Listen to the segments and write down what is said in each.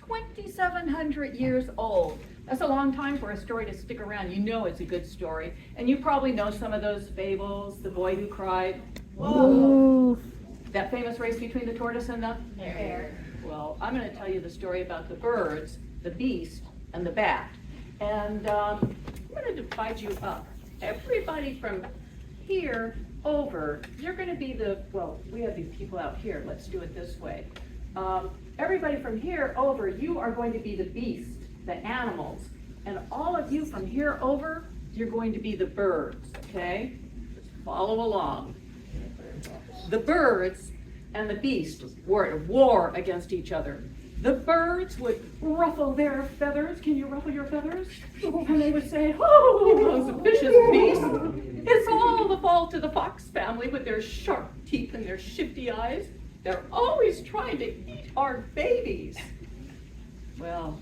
2,700 years old. That's a long time for a story to stick around. You know it's a good story. And you probably know some of those fables, The Boy Who Cried. Whoa. That famous race between the tortoise and the hare. Well, I'm going to tell you the story about the birds, the beast, and the bat. And I'm going to divide you up. Everybody from here over, you're going to be well, we have these people out here. Let's do it this way. Everybody from here over, you are going to be the beast, the animals. And all of you from here over, you're going to be the birds, okay? Just follow along. The birds and the beast were at war against each other. The birds would ruffle their feathers. Can you ruffle your feathers? And they would say, oh, those vicious beasts. It's all the fault of the fox family with their sharp teeth and their shifty eyes. They're always trying to eat our babies. Well,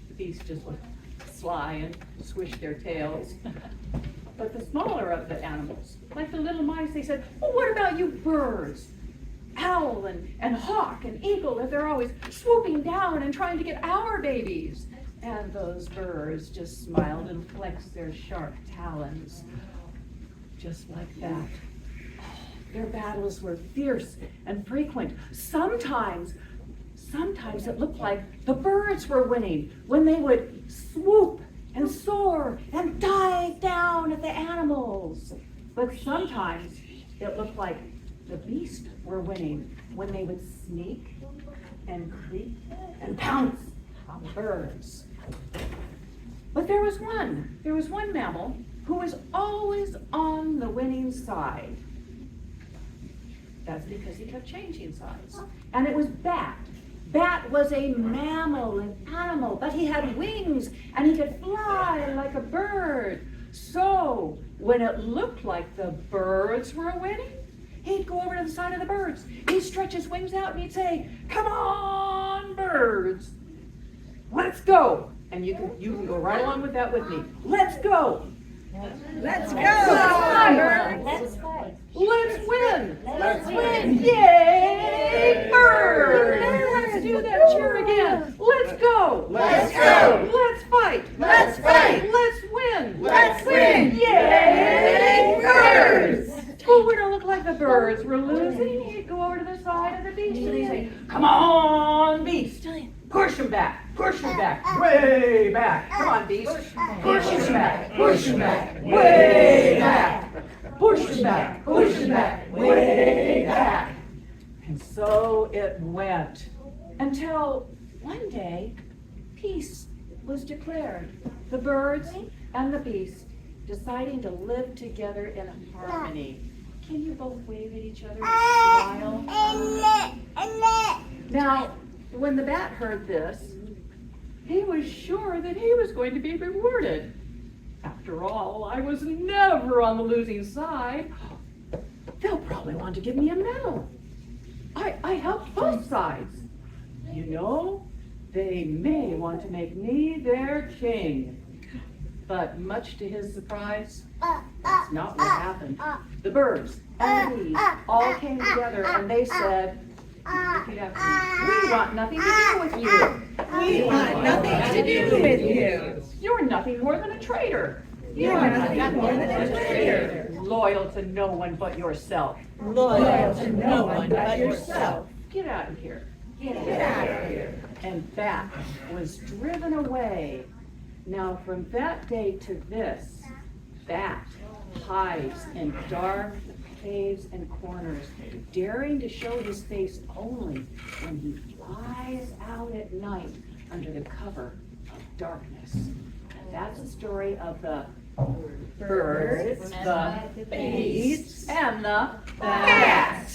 the beasts just would sly and swish their tails. But the smaller of the animals, like the little mice, they said, oh, what about you birds? Owl and hawk and eagle, that they're always swooping down and trying to get our babies. And those birds just smiled and flexed their sharp talons, just like that. Their battles were fierce and frequent. Sometimes it looked like the birds were winning when they would swoop and soar and dive down at the animals. But sometimes it looked like the beasts were winning when they would sneak and creep and pounce on the birds. But there was one mammal who was always on the winning side. That's because he kept changing sides. And it was Bat. Bat was a mammal, an animal, but he had wings and he could fly like a bird. So when it looked like the birds were winning, he'd go over to the side of the birds. He'd stretch his wings out and he'd say, come on, birds, let's go. And you can go right along with that with me. Let's go. Let's go. Let's fight. Let's win. Let's win. Yay, birds. Let's do that cheer again. Let's go. Let's go. Let's fight. Let's fight. Let's win. Let's win. Yay, birds. Who would it look like the birds were losing? He'd go over to the side of the beast and he'd say, come on, beast. Push him back, way back. Come on, beast. Push him back, way back. Push him back, way back. And so it went until one day peace was declared. The birds and the beast deciding to live together in harmony. Can you both wave at each other and smile? Now, when the bat heard this, he was sure that he was going to be rewarded. After all, I was never on the losing side. They'll probably want to give me a medal. I helped both sides. You know, they may want to make me their king. But much to his surprise, that's not what happened. The birds and the bees all came together and they said, repeat after me, we want nothing to do with you. We want nothing to do with you. You're nothing more than a traitor. You're nothing more than a traitor. Loyal to no one but yourself. Loyal to no one but yourself. Get out of here. Get out of here. And Bat was driven away. Now from that day to this, Bat hides in dark caves and corners, daring to show his face only when he flies out at night under the cover of darkness. And that's the story of the birds, the beasts, and the bat.